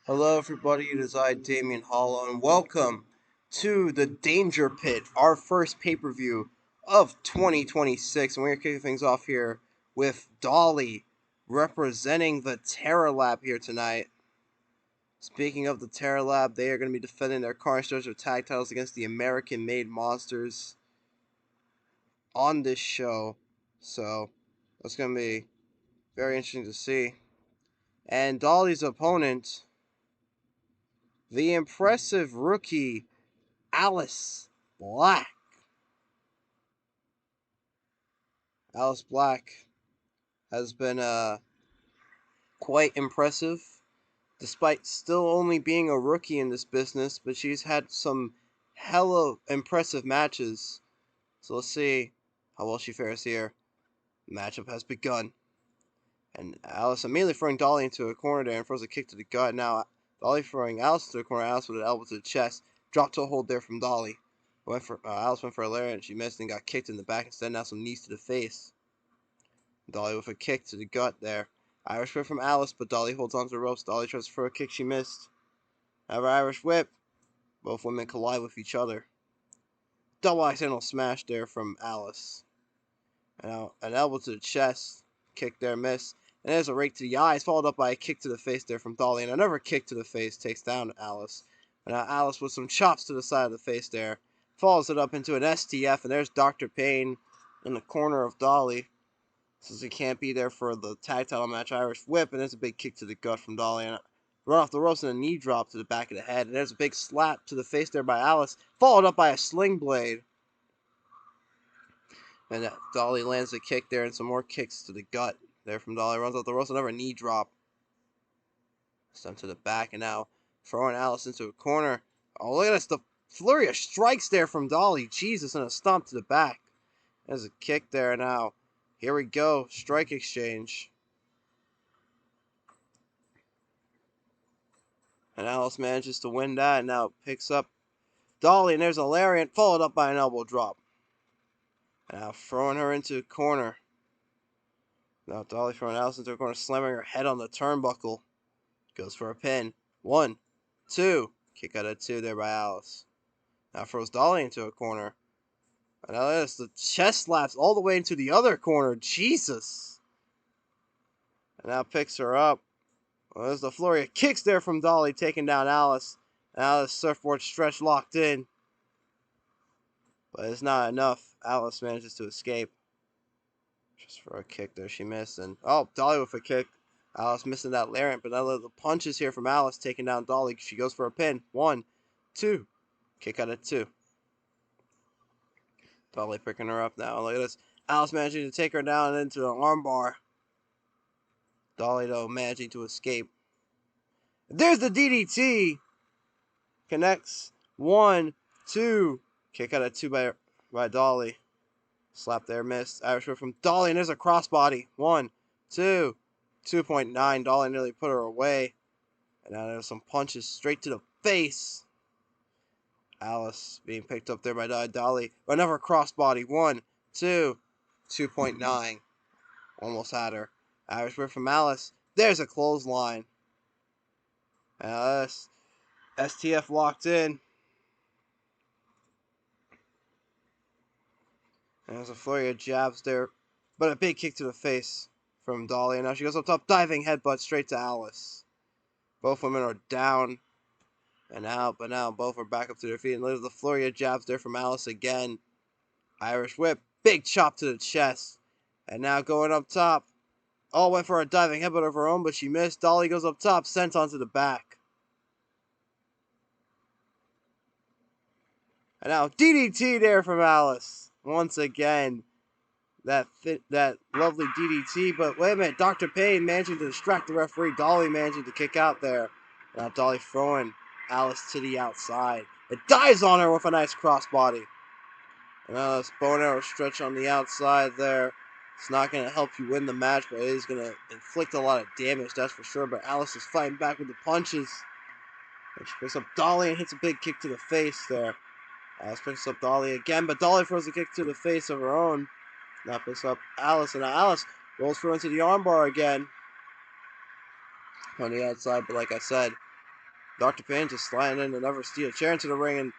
Hello, everybody. It is I, Damien Hollow, and welcome to the Danger Pit, our first pay per view of 2026. And we're kicking things off here with Dolly representing the Terror Lab here tonight. Speaking of the Terror Lab, they are going to be defending their Carnage Dojo tag titles against the American Made Monsters on this show. So that's going to be very interesting to see. And Dolly's opponent, the impressive rookie Alice Black. Alice Black has been quite impressive, despite still only being a rookie in this business, but she's had some hella impressive matches. So let's see how well she fares here. The matchup has begun. And Alice immediately throwing Dolly into a corner there and throws a kick to the gut. Now Dolly throwing Alice to the corner, Alice with an elbow to the chest. Drop to a hold there from Dolly. Alice went for a lariat and she missed and got kicked in the back instead. Now some knees to the face. Dolly with a kick to the gut there. Irish whip from Alice, but Dolly holds on to the ropes. Dolly tries for a kick, she missed. Another Irish whip. Both women collide with each other. Double accidental smash there from Alice. And now an elbow to the chest. Kick there, miss. And there's a rake to the eyes, followed up by a kick to the face there from Dolly. And another kick to the face takes down Alice. And now Alice with some chops to the side of the face there. Follows it up into an STF, and there's Dr. Payne in the corner of Dolly. Since he can't be there for the tag title match, Irish whip, and there's a big kick to the gut from Dolly, and run off the ropes and a knee drop to the back of the head, and there's a big slap to the face there by Alice, followed up by a sling blade. And Dolly lands a kick there, and some more kicks to the gut there from Dolly. Runs off the ropes, another knee drop. Sent to the back, and now throwing Alice into a corner. Oh, look at this, the flurry of strikes there from Dolly. Jesus, and a stomp to the back. There's a kick there now. Here we go, strike exchange. And Alice manages to win that, and now picks up Dolly, and there's a lariat, followed up by an elbow drop. And now throwing her into a corner. Now Dolly throwing Alice into a corner, slamming her head on the turnbuckle. Goes for a pin. 1, 2. Kick out of 2 there by Alice. Now throws Dolly into a corner. And now there's the chest slaps all the way into the other corner. Jesus. And now picks her up. Well, there's the flurry of kicks there from Dolly, taking down Alice. And Alice surfboard stretch locked in. But it's not enough. Alice manages to escape. Just for a kick there, she missed. And oh, Dolly with a kick. Alice missing that lariat, but now the punches here from Alice taking down Dolly. She goes for a pin. 1, 2. Kick out of 2. Dolly picking her up now. Look at this. Alice managing to take her down into an armbar. Dolly, though, managing to escape. There's the DDT. Connects. 1, 2. Kick out of 2 by Dolly. Slap there, missed. Irish whip from Dolly, and there's a crossbody. 1, 2. 2.9. Dolly nearly put her away. And now there's some punches straight to the face. Alice being picked up there by Dolly. Another crossbody. 1, 2. 2.9. Almost had her. Irish whip from Alice. There's a clothesline. Alice. STF locked in. And there's a flurry of jabs there. But a big kick to the face from Dolly. And now she goes up top. Diving headbutt straight to Alice. Both women are down and out. But now both are back up to their feet. And there's the flurry of jabs there from Alice again. Irish whip. Big chop to the chest. And now going up top. Oh, went for a diving headbutt of her own, but she missed. Dolly goes up top. Sent onto the back. And now DDT there from Alice. Once again. That lovely DDT, but wait a minute, Dr. Payne managing to distract the referee, Dolly managing to kick out there. Now Dolly throwing Alice to the outside. It dives on her with a nice crossbody. And now this bow and arrow stretch on the outside there. It's not going to help you win the match, but it is going to inflict a lot of damage, that's for sure. But Alice is fighting back with the punches. And she picks up Dolly and hits a big kick to the face there. Alice picks up Dolly again, but Dolly throws a kick to the face of her own. Now picks up Alice, and now Alice rolls through into the armbar again on the outside, but like I said, Dr. Payne just sliding in another steel chair into the ring, and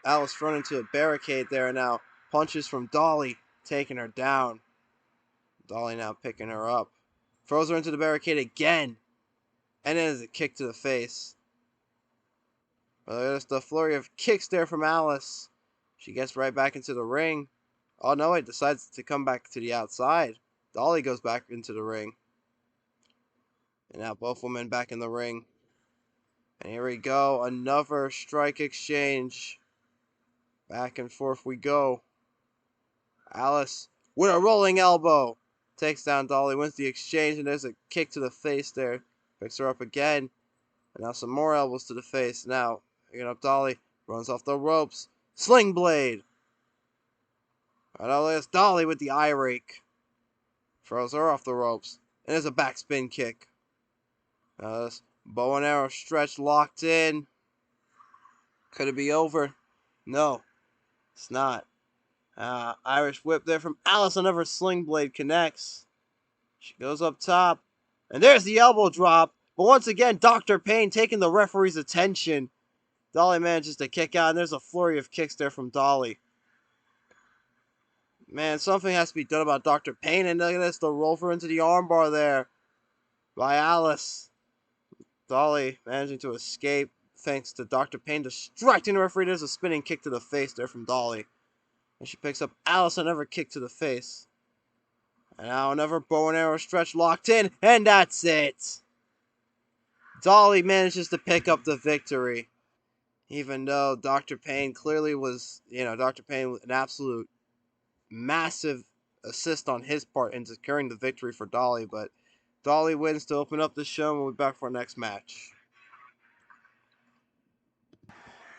Alice thrown into a barricade there now. Punches from Dolly, taking her down. Dolly now picking her up. Throws her into the barricade again. And then there's a kick to the face. There's the flurry of kicks there from Alice. She gets right back into the ring. Oh no, it decides to come back to the outside. Dolly goes back into the ring. And now both women back in the ring. And here we go. Another strike exchange. Back and forth we go. Alice with a rolling elbow. Takes down Dolly, wins the exchange, and there's a kick to the face there. Picks her up again. And now some more elbows to the face. Now, picking up Dolly. Runs off the ropes. Sling blade. And now there's Dolly with the eye rake. Throws her off the ropes. And there's a backspin kick. Now this bow and arrow stretch locked in. Could it be over? No, it's not. Irish whip there from Alice. Another sling blade connects. She goes up top. And there's the elbow drop. But once again, Dr. Payne taking the referee's attention. Dolly manages to kick out. And there's a flurry of kicks there from Dolly. Man, something has to be done about Dr. Payne. And look at this. The roller into the armbar there by Alice. Dolly managing to escape thanks to Dr. Payne distracting the referee. There's a spinning kick to the face there from Dolly. And she picks up Alice, another kick to the face. And now another bow and arrow stretch locked in. And that's it. Dolly manages to pick up the victory. Even though Dr. Payne clearly was, Dr. Payne with an absolute massive assist on his part in securing the victory for Dolly. But Dolly wins to open up the show, and we'll be back for our next match.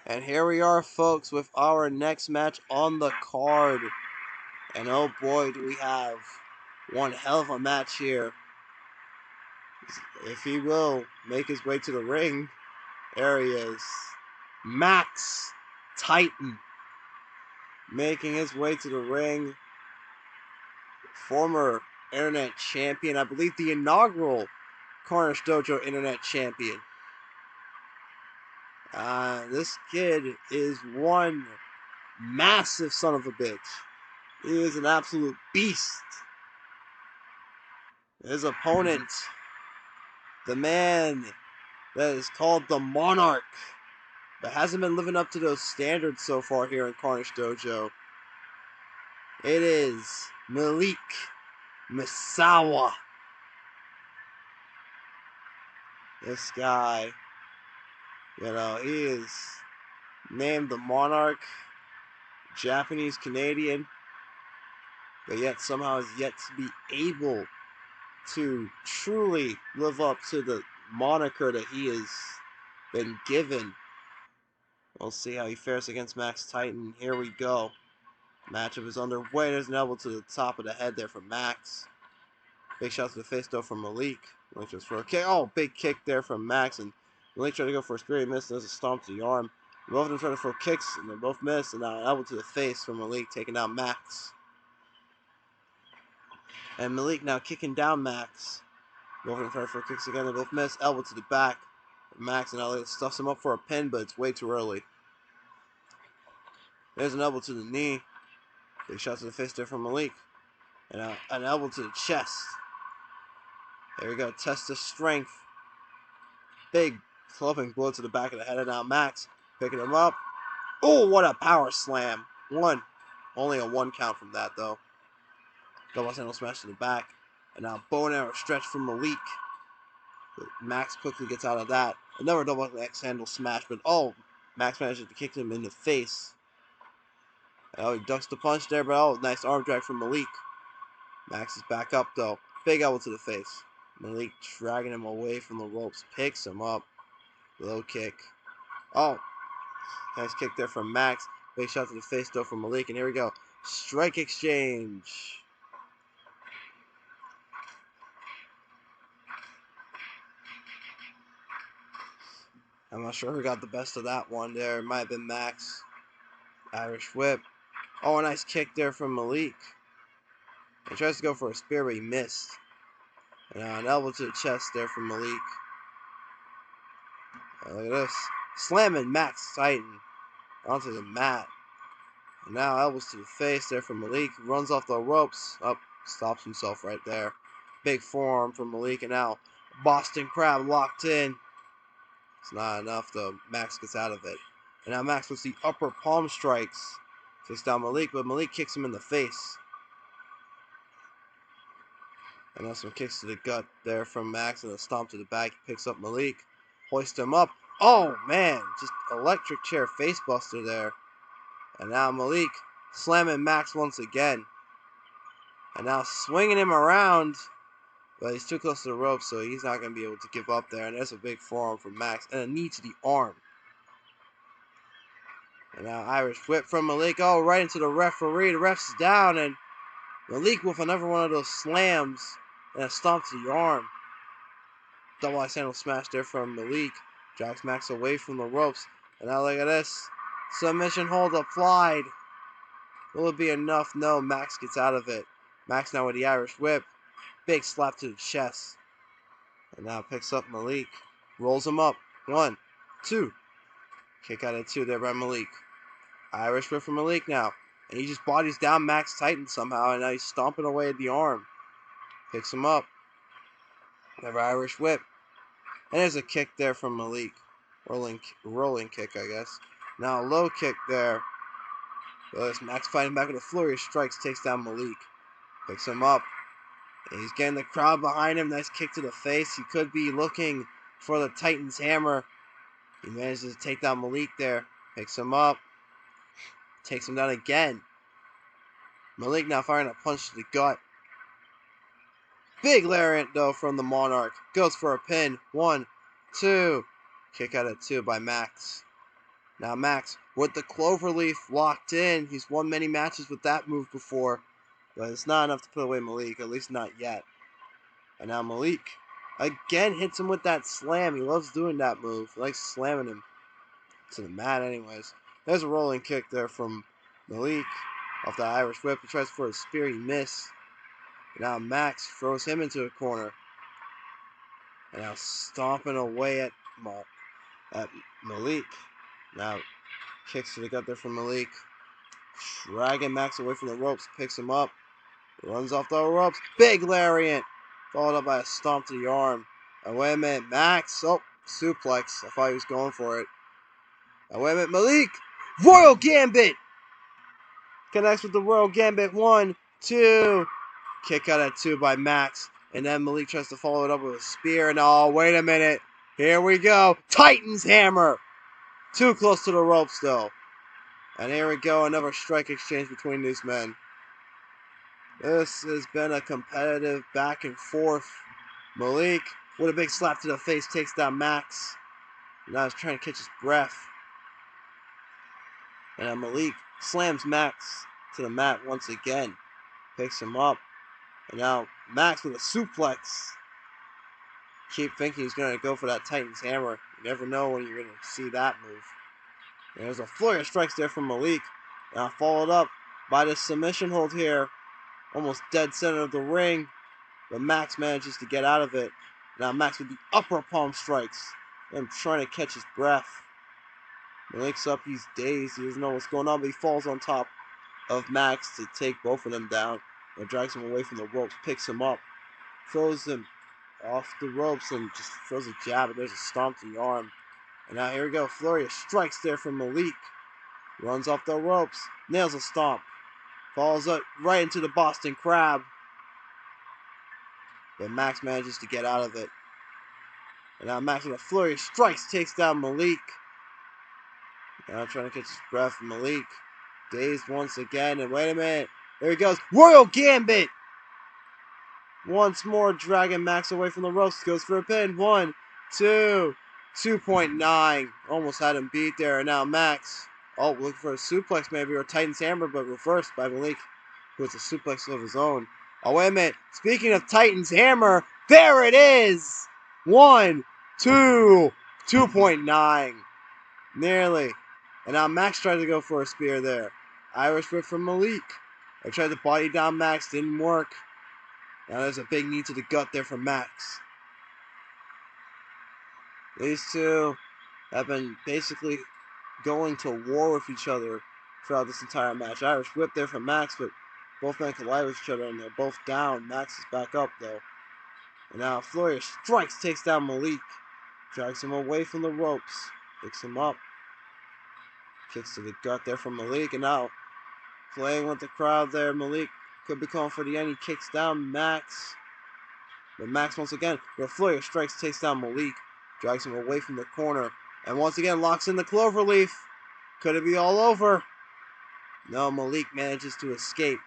And here we are, folks, with our next match on the card. And oh boy, do we have one hell of a match here. If he will make his way to the ring, there he is. Max Titan making his way to the ring. Former internet champion, I believe the inaugural Carnage Dojo internet champion. This kid is one massive son of a bitch. He is an absolute beast. His opponent, the man that is called the Monarch, but hasn't been living up to those standards so far here in Carnage Dojo. It is Malik Misawa. This guy, he is named the Monarch, Japanese Canadian, but yet somehow is yet to be able to truly live up to the moniker that he has been given. We'll see how he fares against Max Titan. Here we go. Matchup is underway. There's an elbow to the top of the head there from Max. Big shot to the face though from Malik. Malik just for a kick. Oh, big kick there from Max. And Malik tried to go for a spear. He missed. There's a stomp to the arm. Both of them trying to throw kicks, and they both missed. And now an elbow to the face from Malik, taking out Max. And Malik now kicking down Max. Both of them trying to throw kicks again. They both missed. Elbow to the back. Max and Elliot stuffs him up for a pin, but it's way too early. There's an elbow to the knee. Big shot to the face there from Malik. And an elbow to the chest. There we go. Test of strength. Big clubbing blow to the back of the head. And now Max picking him up. Oh, what a power slam. One. Only a one count from that, though. Double handle smash to the back. And now bow and arrow stretch from Malik. But Max quickly gets out of that. Another double X handle smash. But Max manages to kick him in the face. Oh, he ducks the punch there, but nice arm drag from Malik. Max is back up, though. Big elbow to the face. Malik dragging him away from the ropes. Picks him up. Low kick. Oh, nice kick there from Max. Big shot to the face, though, from Malik. And here we go. Strike exchange. I'm not sure who got the best of that one there. It might have been Max. Irish whip. Oh, a nice kick there from Malik. He tries to go for a spear, but he missed. And an elbow to the chest there from Malik. Look at this. Slamming Max Titan onto the mat. And now elbows to the face there from Malik. Runs off the ropes. Up, stops himself right there. Big forearm from Malik. And now Boston Crab locked in. It's not enough though. Max gets out of it. And now Max with the upper palm strikes. Takes down Malik, but Malik kicks him in the face. And now some kicks to the gut there from Max and a stomp to the back. He picks up Malik. Hoists him up. Oh man, just electric chair face buster there. And now Malik slamming Max once again. And now swinging him around. But he's too close to the rope, so he's not going to be able to give up there. And there's a big forearm from Max. And a knee to the arm. And now Irish whip from Malik. Oh, right into the referee. The ref's down. And Malik with another one of those slams. And a stomp to the arm. Double ice handle smash there from Malik. Drags Max away from the ropes. And now look at this. Submission hold applied. Will it be enough? No, Max gets out of it. Max now with the Irish whip. Big slap to the chest. And now picks up Malik. Rolls him up. 1, 2. Kick out of 2 there by Malik. Irish whip from Malik now. And he just bodies down Max Titan somehow. And now he's stomping away at the arm. Picks him up. Another Irish whip. And there's a kick there from Malik. Rolling kick, I guess. Now a low kick there. There's Max fighting back with a flurry of strikes. Takes down Malik. Picks him up. And he's getting the crowd behind him. Nice kick to the face. He could be looking for the Titan's hammer. He manages to take down Malik there. Picks him up. Takes him down again. Malik now firing a punch to the gut. Big lariat though from the Monarch. Goes for a pin. 1, 2. Kick out at 2 by Max. Now Max with the cloverleaf locked in. He's won many matches with that move before. But it's not enough to put away Malik. At least not yet. And now Malik again hits him with that slam. He loves doing that move. He likes slamming him to the mat anyways. There's a rolling kick there from Malik. Off the Irish whip. He tries for a spear. He missed. Now Max throws him into a corner. And now stomping away at Malik. Now kicks to the gut there from Malik. Dragging Max away from the ropes. Picks him up. Runs off the ropes. Big lariat. Followed up by a stomp to the arm. And wait a minute. Max. Oh, suplex. I thought he was going for it. And wait a minute. Malik. Royal Gambit. Connects with the Royal Gambit. 1, 2. Kick out at 2 by Max. And then Malik tries to follow it up with a spear. And oh, wait a minute. Here we go. Titan's hammer. Too close to the ropes though. And here we go. Another strike exchange between these men. This has been a competitive back and forth. Malik with a big slap to the face takes down Max. Now he's trying to catch his breath. And Malik slams Max to the mat once again. Picks him up. And now Max with a suplex. Keep thinking he's going to go for that Titan's hammer. You never know when you're going to see that move. And there's a flurry of strikes there from Malik. Now followed up by the submission hold here. Almost dead center of the ring. But Max manages to get out of it. Now Max with the upper palm strikes. And trying to catch his breath. Malik's up. He's dazed. He doesn't know what's going on. But he falls on top of Max to take both of them down. And drags him away from the ropes. Picks him up. Throws him off the ropes. And just throws a jab. And there's a stomp to the arm. And now here we go. Flurry of strikes there from Malik. Runs off the ropes. Nails a stomp. Falls up right into the Boston Crab. But Max manages to get out of it. And now Max with a flurry of strikes takes down Malik. Now trying to catch his breath. Malik dazed once again. And wait a minute. There he goes. Royal Gambit. Once more dragging Max away from the ropes. Goes for a pin. 1, 2. 2.9. Almost had him beat there. And now Max. Oh, looking for a suplex maybe or a Titan's hammer, but reversed by Malik, who has a suplex of his own. Oh, wait a minute. Speaking of Titan's hammer, there it is. 1, 2, 2.9. Nearly. And now Max tried to go for a spear there. Irish whip from Malik. I tried to body down Max, didn't work. Now there's a big knee to the gut there from Max. These two have been basically going to war with each other throughout this entire match. Irish whip there from Max, but both men collide with each other and they're both down. Max is back up though. And now Flurry strikes, takes down Malik, drags him away from the ropes, picks him up, kicks to the gut there from Malik, and now playing with the crowd there. Malik could be calling for the end. He kicks down Max. But Max once again, with Flurry strikes, takes down Malik, drags him away from the corner, and once again locks in the cloverleaf. Could it be all over? No, Malik manages to escape.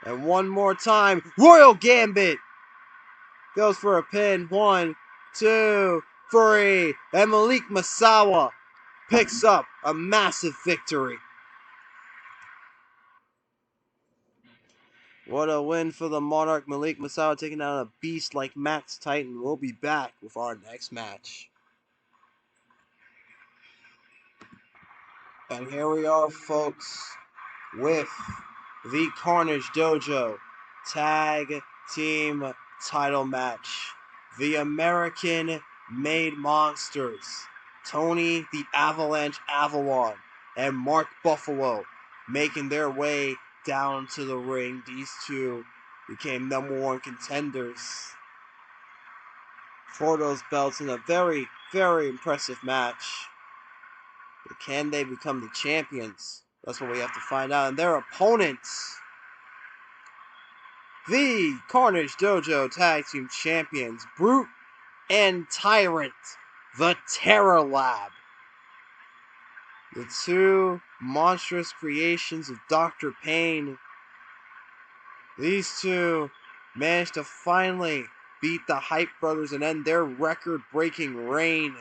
And one more time, Royal Gambit goes for a pin. 1, 2, 3, and Malik Misawa picks up a massive victory. What a win for the Monarch. Malik Misawa taking down a beast like Max Titan. We'll be back with our next match. And here we are, folks, with the Carnage Dojo Tag Team Title Match. The American-made monsters, Tony the Avalanche Avalon and Mark Buffalo, making their way down to the ring. These two became #1 contenders for those belts in a very, very impressive match. But can they become the champions? That's what we have to find out. And their opponents, the Carnage Dojo Tag Team Champions, Brute and Tyrant, the Terror Lab. The two monstrous creations of Dr. Payne. These two managed to finally beat the Hype Brothers and end their record-breaking reign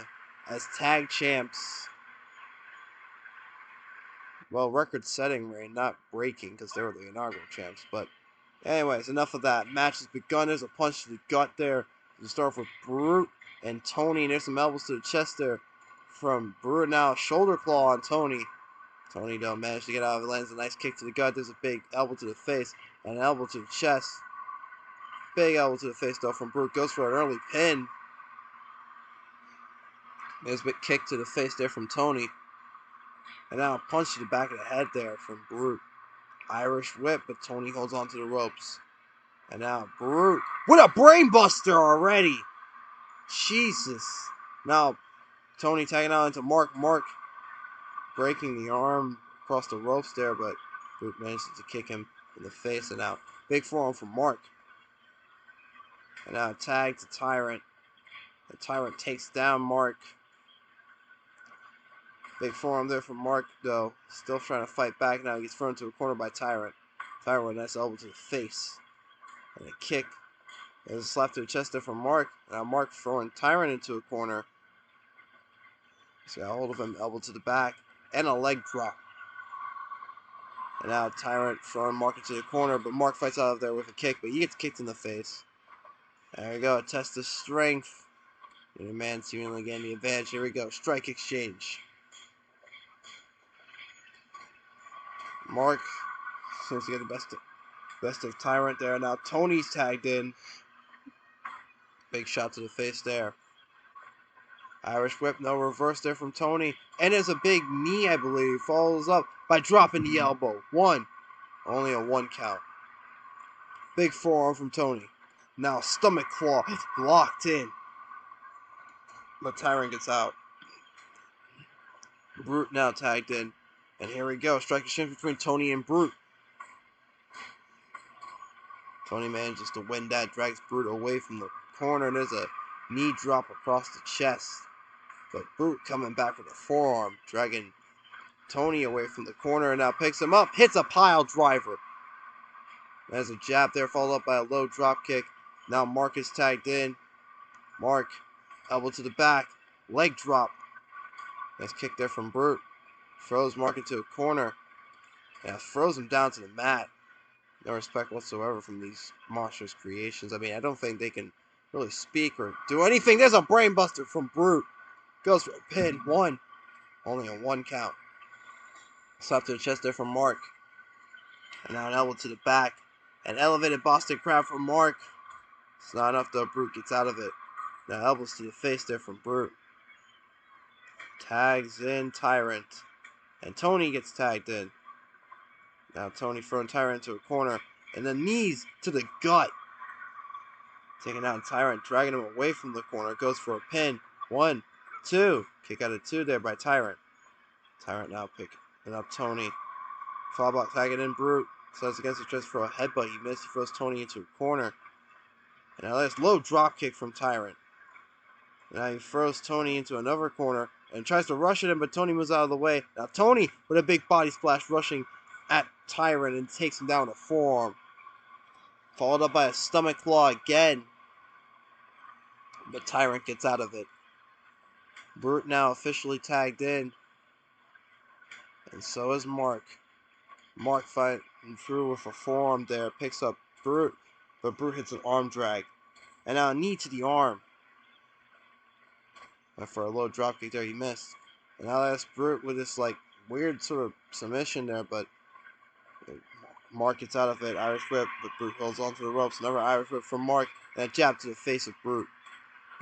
as tag champs. Well, record-setting reign, not breaking, because they were the inaugural champs. But anyways, enough of that. Match has begun. There's a punch to the gut there. We start off with Brute and Tony. And there's some elbows to the chest there from Brute. Now shoulder claw on Tony. Tony don't manage to get out of it. Lands a nice kick to the gut. There's a big elbow to the face and an elbow to the chest. Big elbow to the face though from Brute. Goes for an early pin. There's a big kick to the face there from Tony. And now a punch to the back of the head there from Brute. Irish whip, but Tony holds on to the ropes. And now Brute with a brainbuster already. Jesus. Now Tony tagging out into Mark. Mark breaking the arm across the ropes there, but Brute manages to kick him in the face. And now big forearm from Mark. And now tag to Tyrant. The Tyrant takes down Mark. Big forearm there from Mark, though. Still trying to fight back now. He gets thrown into a corner by Tyrant. Tyrant with a nice elbow to the face. And a kick. There's a slap to the chest there from Mark. Now Mark throwing Tyrant into a corner. He's got a hold of him. Elbow to the back. And a leg drop. And now Tyrant throwing Mark into the corner. But Mark fights out of there with a kick. But he gets kicked in the face. There we go. A test of strength. And the man seemingly getting the advantage. Here we go. Strike exchange. Mark seems to get the best of Tyrant there. Now Tony's tagged in. Big shot to the face there. Irish whip, no reverse there from Tony. And there's a big knee, I believe. Follows up by dropping the elbow. 1. Only a 1 count. Big forearm from Tony. Now stomach claw locked in. But Tyrant gets out. Brute now tagged in. And here we go. Strike exchange between Tony and Brute. Tony manages to win that. Drags Brute away from the corner. And there's a knee drop across the chest. But Brute coming back with a forearm. Dragging Tony away from the corner. And now picks him up. Hits a pile driver. There's a jab there. Followed up by a low drop kick. Now Mark is tagged in. Mark. Elbow to the back. Leg drop. Nice kick there from Brute. Throws Mark into a corner. Yeah, throws him down to the mat. No respect whatsoever from these monstrous creations. I mean, I don't think they can really speak or do anything. There's a brainbuster from Brute. Goes for a pin. 1. Only a 1 count. Slap to the chest there from Mark. And now an elbow to the back. An elevated Boston crab from Mark. It's not enough though. Brute gets out of it. Now elbows to the face there from Brute. tags in Tyrant. And Tony gets tagged in. Now Tony throwing Tyrant into a corner. And the knees to the gut. Taking out Tyrant, dragging him away from the corner. Goes for a pin. 1, 2. Kick out of 2 there by Tyrant. Tyrant now picking up Tony. Fall block tagging in Brute. Slides against the chest for a headbutt. He missed. He throws Tony into a corner. And now this low drop kick from Tyrant. Now he throws Tony into another corner and tries to rush at him, but Tony moves out of the way. Now Tony with a big body splash rushing at Tyrant and takes him down to forearm. Followed up by a stomach claw again. But Tyrant gets out of it. Brute now officially tagged in. And so is Mark. Mark fighting through with a forearm there. Picks up Brute. But Brute hits an arm drag. And now a knee to the arm. And for a low drop kick there, he missed. And now that's Brute with this like weird sort of submission there. But Mark gets out of it. Irish whip. But Brute holds onto the ropes. Another Irish whip from Mark. And a jab to the face of Brute.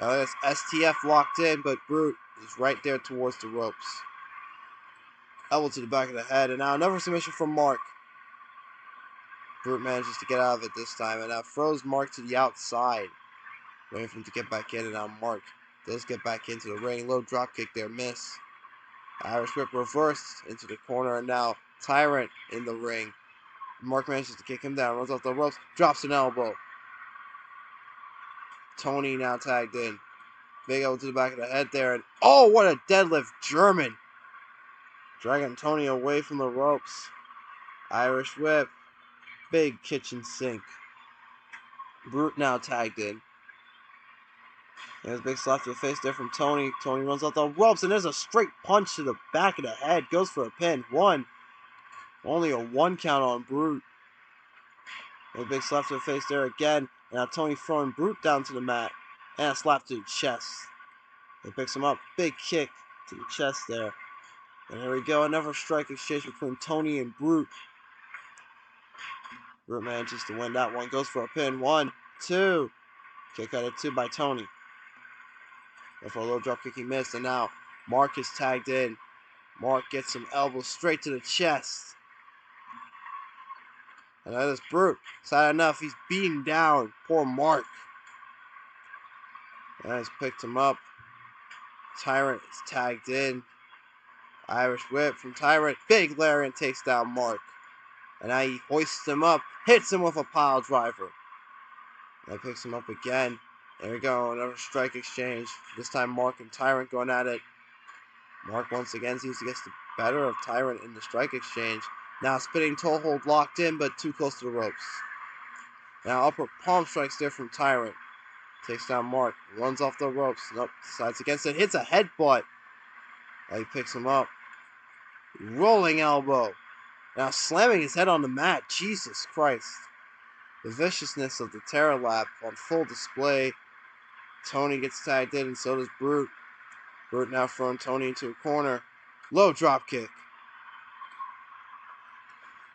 Now that's STF locked in. But Brute is right there towards the ropes. Elbow to the back of the head, and now another submission from Mark. Brute manages to get out of it this time, and now throws Mark to the outside. Waiting for him to get back in, and now Mark does get back into the ring. Low drop kick there, miss. Irish whip reversed into the corner, and now Tyrant in the ring. Mark manages to kick him down, runs off the ropes, drops an elbow. Tony now tagged in. Big elbow to the back of the head there, and oh, what a deadlift German! Dragging Tony away from the ropes. Irish whip. Big kitchen sink. Brute now tagged in. There's a big slap to the face there from Tony. Tony runs off the ropes, and there's a straight punch to the back of the head. Goes for a pin. 1. Only a 1 count on Brute. There's a big slap to the face there again. And now Tony throwing Brute down to the mat. And a slap to the chest. He picks him up. Big kick to the chest there. And here we go, another strike exchange between Tony and Brute. Brute manages to win that one. Goes for a pin. 1, 2. Kick out of 2 by Tony. And for a low drop kick, he missed. And now Mark is tagged in. Mark gets some elbows straight to the chest. And that is Brute. Sad enough, he's beaten down. Poor Mark. And he's picked him up. Tyrant is tagged in. Irish whip from Tyrant. Big lariat takes down Mark. And now he hoists him up. Hits him with a pile driver. And picks him up again. There we go. Another strike exchange. This time Mark and Tyrant going at it. Mark once again seems to get the better of Tyrant in the strike exchange. Now spinning toe hold locked in, but too close to the ropes. Now upper palm strikes there from Tyrant. Takes down Mark. Runs off the ropes. Nope. Decides against it. Hits a headbutt. Now he picks him up. Rolling elbow. Now slamming his head on the mat. Jesus Christ. The viciousness of the Terror Lab on full display. Tony gets tagged in, and so does Brute. Brute now throwing Tony into a corner. Low drop kick.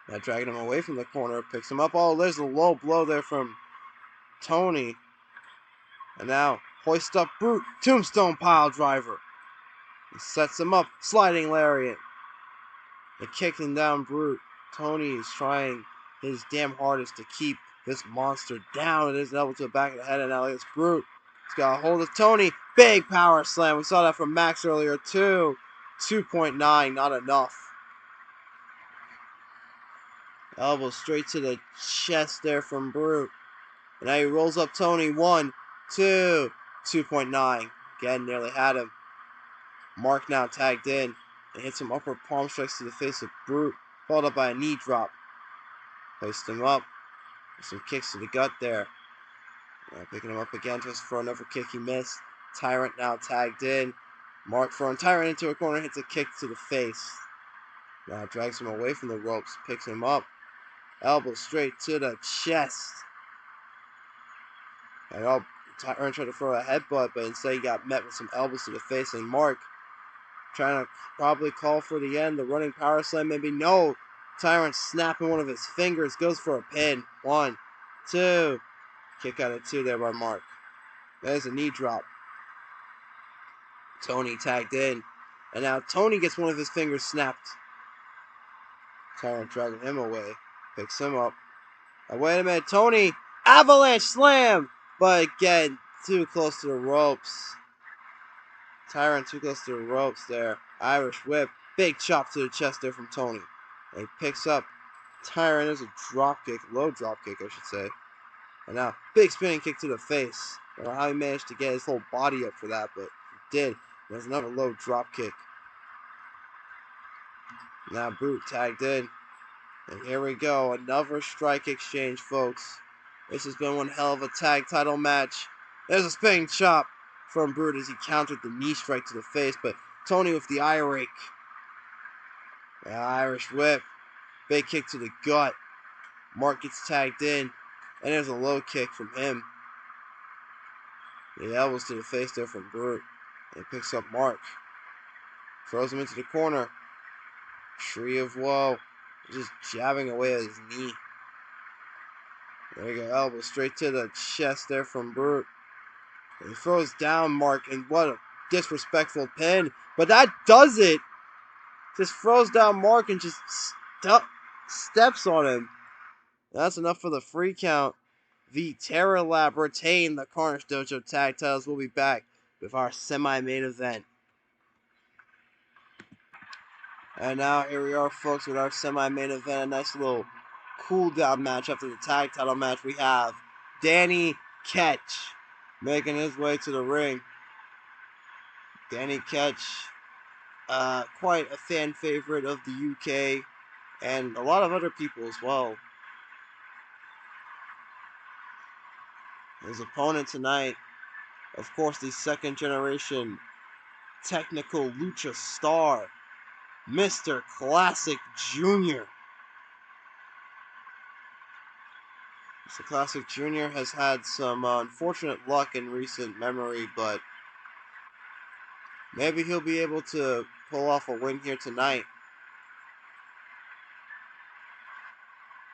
Now dragging him away from the corner. Picks him up. Oh, there's a low blow there from Tony. And now hoist up Brute. Tombstone pile driver. He sets him up. Sliding lariat. And kicking down Brute. Tony is trying his damn hardest to keep this monster down. It is an elbow to the back of the head, and now it's Brute. He's got a hold of Tony. Big power slam. We saw that from Max earlier too. 2.9, not enough. Elbow straight to the chest there from Brute. And now he rolls up Tony. 1, 2, 2.9. Again, nearly had him. Mark now tagged in and hits some upper palm strikes to the face of Brute, followed up by a knee drop. Placed him up. With some kicks to the gut there. Now picking him up again, just for another kick he missed. Tyrant now tagged in. Mark throwing Tyrant into a corner, hits a kick to the face. Now drags him away from the ropes, picks him up. Elbow straight to the chest. And Tyrant tried to throw a headbutt, but instead he got met with some elbows to the face. And Mark trying to probably call for the end. The running power slam, maybe no. Tyrant snapping one of his fingers, goes for a pin. 1, 2. Kick out of 2 there by Mark. There's a knee drop. Tony tagged in. And now Tony gets one of his fingers snapped. Tyrant dragging him away. Picks him up. Wait a minute, Tony! Avalanche slam! But again, too close to the ropes. Tyrant too close to the ropes there. Irish whip. Big chop to the chest there from Tony. And he picks up Tyrant. There's a drop kick. Low drop kick, I should say. And now, big spinning kick to the face. I don't know how he managed to get his whole body up for that, but he did. There's another low drop kick. Now Brute tagged in. And here we go. Another strike exchange, folks. This has been one hell of a tag title match. There's a spinning chop from Brute as he countered the knee strike to the face, but Tony with the eye rake. The Irish whip. Big kick to the gut. Mark gets tagged in. And there's a low kick from him. The elbows to the face there from Brute. And he picks up Mark. Throws him into the corner. Tree of Woe. Just jabbing away at his knee. There you go. Elbow straight to the chest there from Brute. And he throws down Mark. And what a disrespectful pin. But that does it. Just throws down Mark and just steps on him. That's enough for the free count. The Terror Lab retain the Carnage Dojo tag titles. We'll be back with our semi-main event. And now here we are, folks, with our semi-main event. A nice little cool-down match after the tag title match. We have Danny Ketch making his way to the ring. Danny Ketch, quite a fan favorite of the UK and a lot of other people as well. His opponent tonight, of course, the second generation technical lucha star, Mr. Classic Jr. Mr. Classic Jr. has had some unfortunate luck in recent memory, but maybe he'll be able to pull off a win here tonight.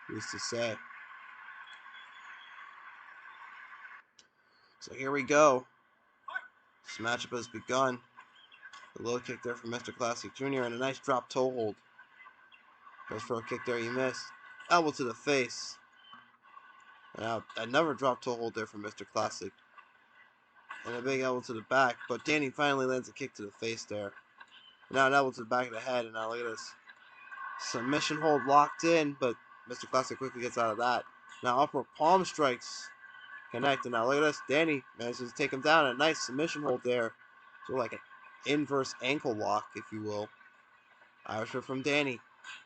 Who's to say? So here we go. This matchup has begun. A low kick there from Mr. Classic Jr. and a nice drop toe hold. Goes for a kick there, he missed. Elbow to the face. Now, another drop toe hold there from Mr. Classic. And a big elbow to the back, but Danny finally lands a kick to the face there. Now an elbow to the back of the head, and now look at this. Submission hold locked in, but Mr. Classic quickly gets out of that. Now upper palm strikes connect, and now look at this. Danny manages to take him down. A nice submission hold there. So like an inverse ankle lock, if you will. Irish whip from Danny.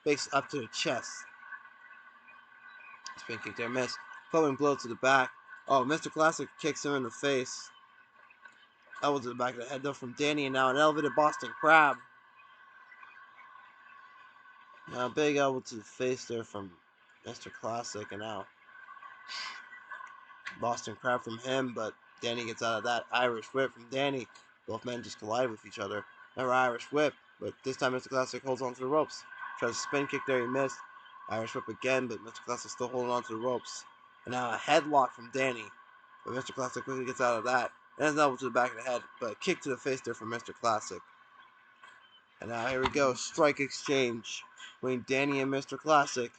Big up to the chest. Spin kick there, miss. Clubbing blow to the back. Oh, Mr. Classic kicks him in the face. Elbow to the back of the head though from Danny, and now an elevated Boston Crab. Now a big elbow to the face there from Mr. Classic, and now Boston Crab from him, but Danny gets out of that. Irish whip from Danny. Both men just collide with each other. Another Irish whip, but this time Mr. Classic holds on to the ropes. Tries to spin kick there, he missed. Irish whip again, but Mr. Classic still holding on to the ropes. And now a headlock from Danny, but Mr. Classic quickly gets out of that. And an elbow to the back of the head, but a kick to the face there from Mr. Classic. And now here we go, strike exchange between Danny and Mr. Classic.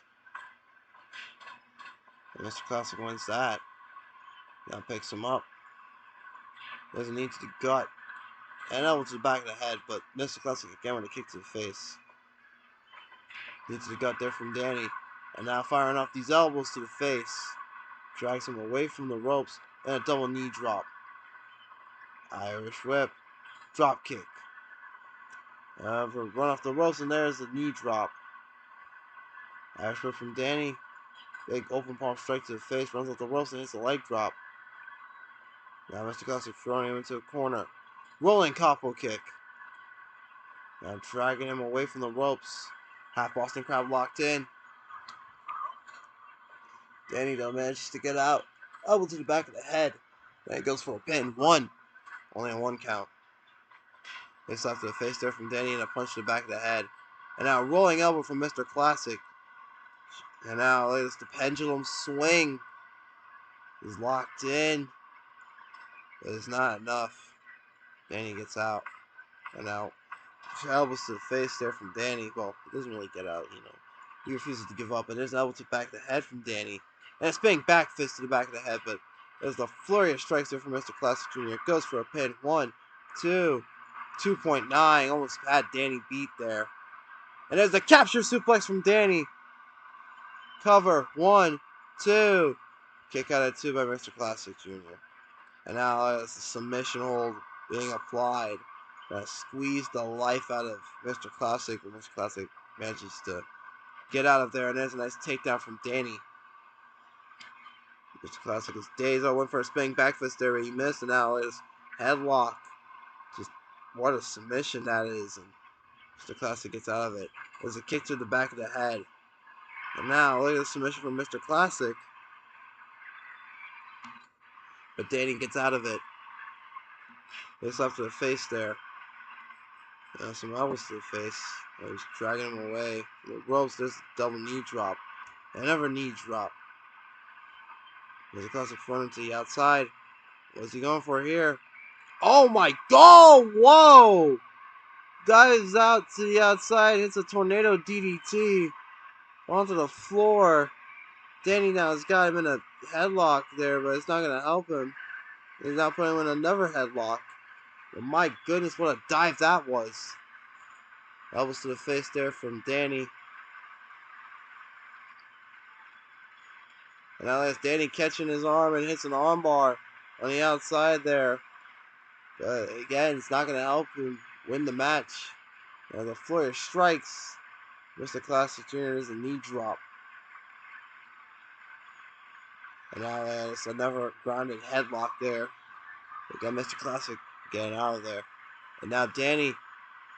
And Mr. Classic wins that. Now picks him up. There's a knee to the gut. And an elbow to the back of the head, but Mr. Classic again with a kick to the face. Knee to the gut there from Danny. And now firing off these elbows to the face. Drags him away from the ropes. And a double knee drop. Irish whip. Drop kick. Run off the ropes, and there's a knee drop. Irish whip from Danny. Big open palm strike to the face. Runs off the ropes and hits a leg drop. Now Mr. Classic throwing him into a corner. Rolling capo kick. Now dragging him away from the ropes. Half Boston Crab locked in. Danny though manages to get out. Elbow to the back of the head. Then he goes for a pin. One. Only a one count. Face off to the face there from Danny and a punch to the back of the head. And now a rolling elbow from Mr. Classic. And now look at this, the pendulum swing is locked in. But it's not enough. Danny gets out. And now elbows to the face there from Danny. Well, he doesn't really get out, you know. He refuses to give up, and there's an elbow to the back of the head from Danny. And a spinning back fist to the back of the head, but there's the flurry of strikes there from Mr. Classic Jr. Goes for a pin. 1, 2, 2.9. Almost had Danny beat there. And there's the capture suplex from Danny. Cover. 1, 2. Kick out at 2 by Mr. Classic Jr. And now there's the submission hold being applied. Squeeze the life out of Mr. Classic, but Mr. Classic manages to get out of there, and there's a nice takedown from Danny. Mr. Classic is dazed. Went for a spinning back fist there, but he missed, and now it's headlock. Just what a submission that is, and Mr. Classic gets out of it. There's a kick to the back of the head. And now, look at the submission from Mr. Classic. But Danny gets out of it. It's left to the face there. Some elbows to the face. He's dragging him away. The ropes, there's a double knee drop. Another knee drop. There's a Classic front into the outside. What's he going for here? Oh my god! Whoa! Dives out to the outside, hits a tornado DDT onto the floor. Danny now has got him in a headlock there, but it's not going to help him. He's now putting him in another headlock. But my goodness, what a dive that was. Elbows to the face there from Danny. And now that's Danny catching his arm and hits an armbar on the outside there. But again, it's not going to help him win the match. Now the flurry strikes. Mr. Classic Jr. is a knee drop. And now it's another grounded headlock there. Again, Mr. Classic getting out of there. And now Danny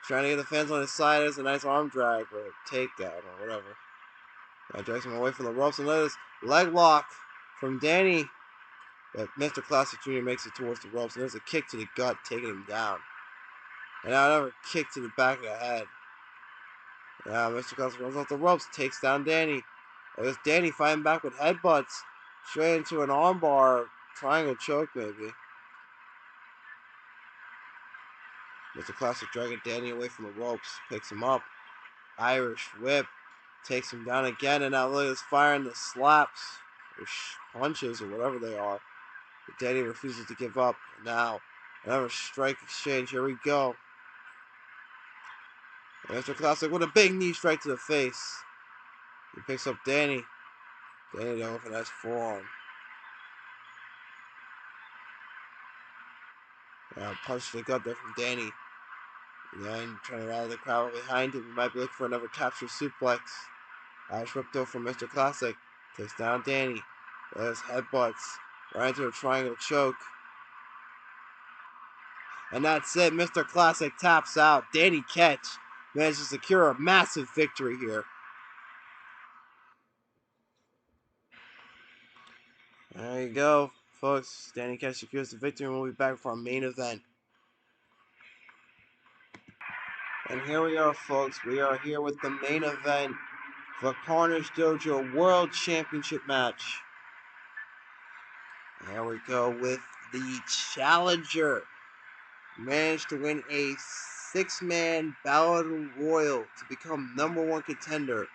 trying to get the fans on his side. There's a nice arm drag or takedown or whatever. Now drags him away from the ropes. And notice leg lock from Danny. But Mr. Classic Jr. makes it towards the ropes. And there's a kick to the gut, taking him down. And now another kick to the back of the head. Now Mr. Classic runs off the ropes, takes down Danny. There's Danny fighting back with headbutts. Straight into an armbar, triangle choke maybe. Mr. Classic dragging Danny away from the ropes, picks him up. Irish whip, takes him down again, and now look at this firing the slaps, or punches, or whatever they are. But Danny refuses to give up. And now, another strike exchange, here we go. And Mr. Classic with a big knee strike to the face. He picks up Danny. Danny though with a nice forearm. Punch to the gut there from Danny. Again, trying to rally the crowd behind him. He might be looking for another capture suplex. Irish whip though from Mr. Classic. Takes down Danny. There's headbutts. Right into a triangle choke. And that's it. Mr. Classic taps out. Danny Ketch manages to secure a massive victory here. There you go, folks. Danny Ketch secures the victory, and we'll be back for our main event. And here we are, folks. We are here with the main event for Carnage Dojo World Championship match. There we go with the challenger. Managed to win a 6-man battle royal to become #1 contender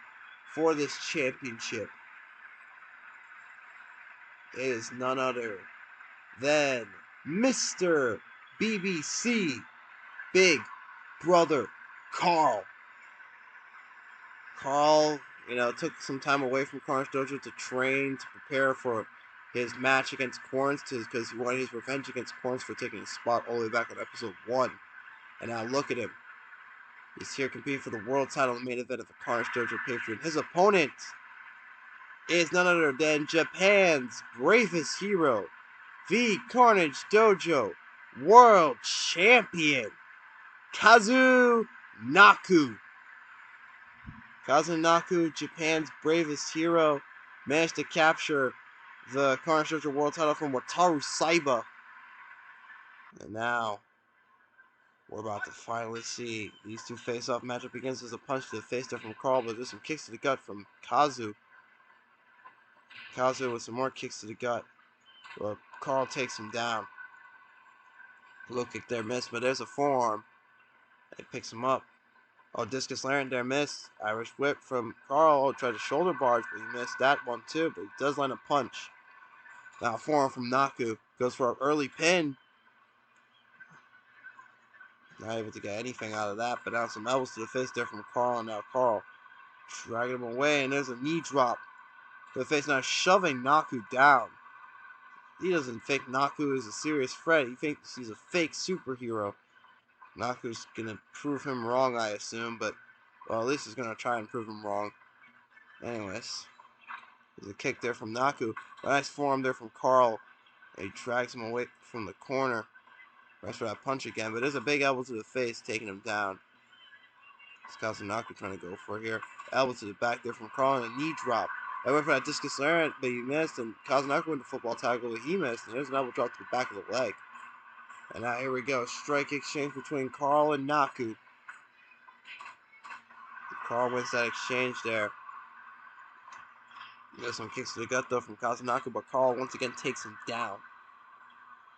for this championship. It is none other than Mr. BBC Big Brother Carl. Carl, took some time away from Carnage Dojo to train, to prepare for his match against Corns, because he wanted his revenge against Corns for taking his spot all the way back on episode 1. And now look at him. He's here competing for the world title in the main event of the Carnage Dojo pay-per-view. His opponent is none other than Japan's bravest hero, the Carnage Dojo World Champion, Kazu Naku. Kazu Naku, Japan's bravest hero, managed to capture the Carnage Dojo World title from Wataru Saiba. And now, we're about to finally see these two face-off. Matchup begins as a punch to the face there from Carl, but there's some kicks to the gut from Kazu. Kazu with some more kicks to the gut. Well, Carl takes him down. Low kick there, miss, but there's a forearm. It picks him up. Oh, discus lariat there, missed. Irish whip from Carl. Oh, tried to shoulder barge, but he missed that one too. But he does land a punch. Now forearm from Naku. Goes for an early pin. Not able to get anything out of that, but now some elbows to the face there from Carl. And now Carl dragging him away, and there's a knee drop to the face. Now shoving Naku down. He doesn't think Naku is a serious threat. He thinks he's a fake superhero. Naku's gonna prove him wrong, I assume, but, well, at least he's gonna try and prove him wrong. Anyways, there's a kick there from Naku. A nice forearm there from Carl. He drags him away from the corner. Rest for that punch again, but there's a big elbow to the face, taking him down. It's Kazu Naku trying to go for here. Elbow to the back there from Carl, and a knee drop. I went for that discus lariat, but he missed, and Kazu Naku went to football tackle, but he missed, and there's an elbow drop to the back of the leg. And now here we go, strike exchange between Carl and Naku. Carl wins that exchange there. There's some kicks to the gut though from Kazu Naku, but Carl once again takes him down.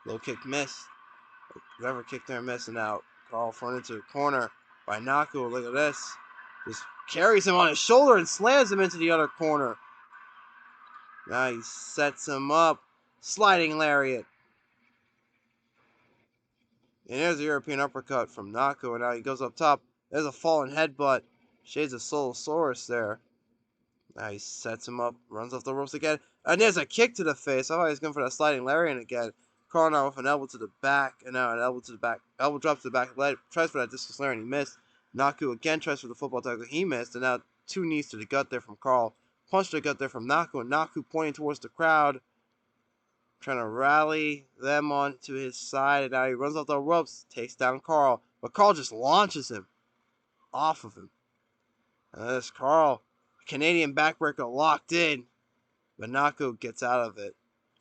Low kick miss. Whoever kicked there missing out. Carl thrown into the corner by Naku. Look at this. Just carries him on his shoulder and slams him into the other corner. Now he sets him up. Sliding lariat. And there's a European uppercut from Naku, and now he goes up top. There's a falling headbutt. Shades of Solosaurus there. Now he sets him up, runs off the ropes again, and there's a kick to the face. I thought he was going for that sliding lariat again. Carl now with an elbow to the back, and now an elbow to the back. Elbow drops to the back of the leg, tries for that discus lariat, and he missed. Naku again tries for the football tackle, he missed, and now two knees to the gut there from Carl. Punch to the gut there from Naku, and Naku pointing towards the crowd, trying to rally them onto his side, and now he runs off the ropes, takes down Carl, but Carl just launches him off of him. And there's Carl. Canadian backbreaker locked in, but Naku gets out of it.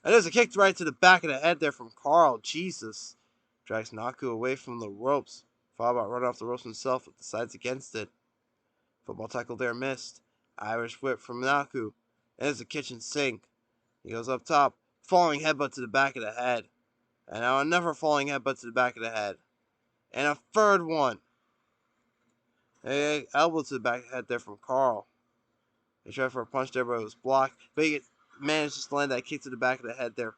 And there's a kick right to the back of the head there from Carl. Jesus. Drags Naku away from the ropes. Thought about running off the ropes himself, but decides against it. Football tackle there missed. Irish whip from Naku. And there's a kitchen sink. He goes up top. Falling headbutt to the back of the head. And now another falling headbutt to the back of the head. And a third one. A elbow to the back of the head there from Carl. He tried for a punch there, but it was blocked. But he manages to land that kick to the back of the head there.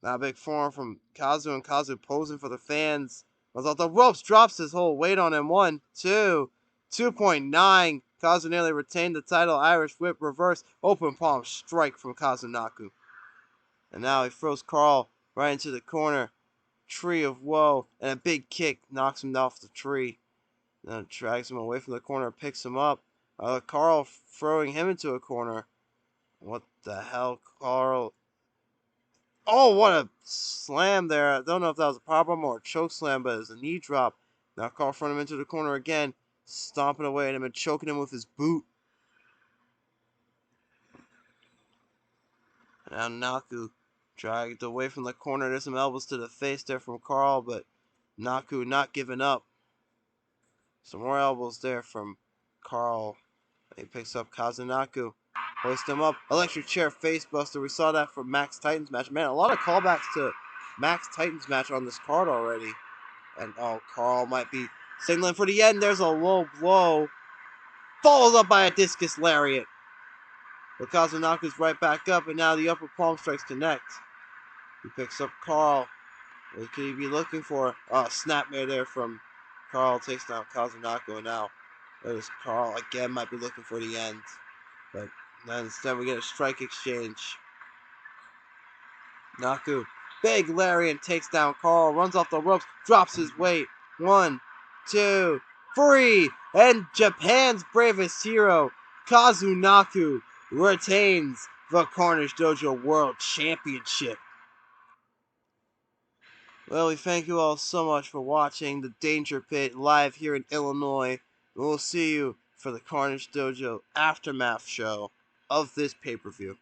Now a big forearm from Kazu, and Kazu posing for the fans. Runs off the ropes, drops his whole weight on him. 1, 2, 2.9. Kazu nearly retained the title. Irish whip reverse. Open palm strike from Kazu Naku. And now he throws Carl right into the corner. Tree of woe. And a big kick knocks him off the tree. Now drags him away from the corner, picks him up. Carl throwing him into a corner. What the hell, Carl? Oh, what a slam there. I don't know if that was a problem or a choke slam, but it was a knee drop. Now Carl throwing him into the corner again, stomping away at him and choking him with his boot. Now Naku dragged away from the corner. There's some elbows to the face there from Carl, but Naku not giving up. Some more elbows there from Carl. He picks up Kazu Naku. Hoist him up. Electric chair facebuster. We saw that from Max Titan's match. Man, a lot of callbacks to Max Titan's match on this card already. And, oh, Carl might be signaling for the end. There's a low blow. Follows up by a discus lariat. But Kazu Naku's right back up, and now the upper palm strikes connect. He picks up Carl. What could he be looking for? Oh, snapmare there from Carl. Takes down Kazu Naku, and now there's Carl again, might be looking for the end. But then instead we get a strike exchange. Naku, big lariat, takes down Carl, runs off the ropes, drops his weight. 1, 2, 3, and Japan's bravest hero, Kazu Naku, retains the Carnage Dojo World Championship. Well, we thank you all so much for watching the Danger Pit live here in Illinois. We'll see you for the Carnage Dojo Aftermath show of this pay-per-view.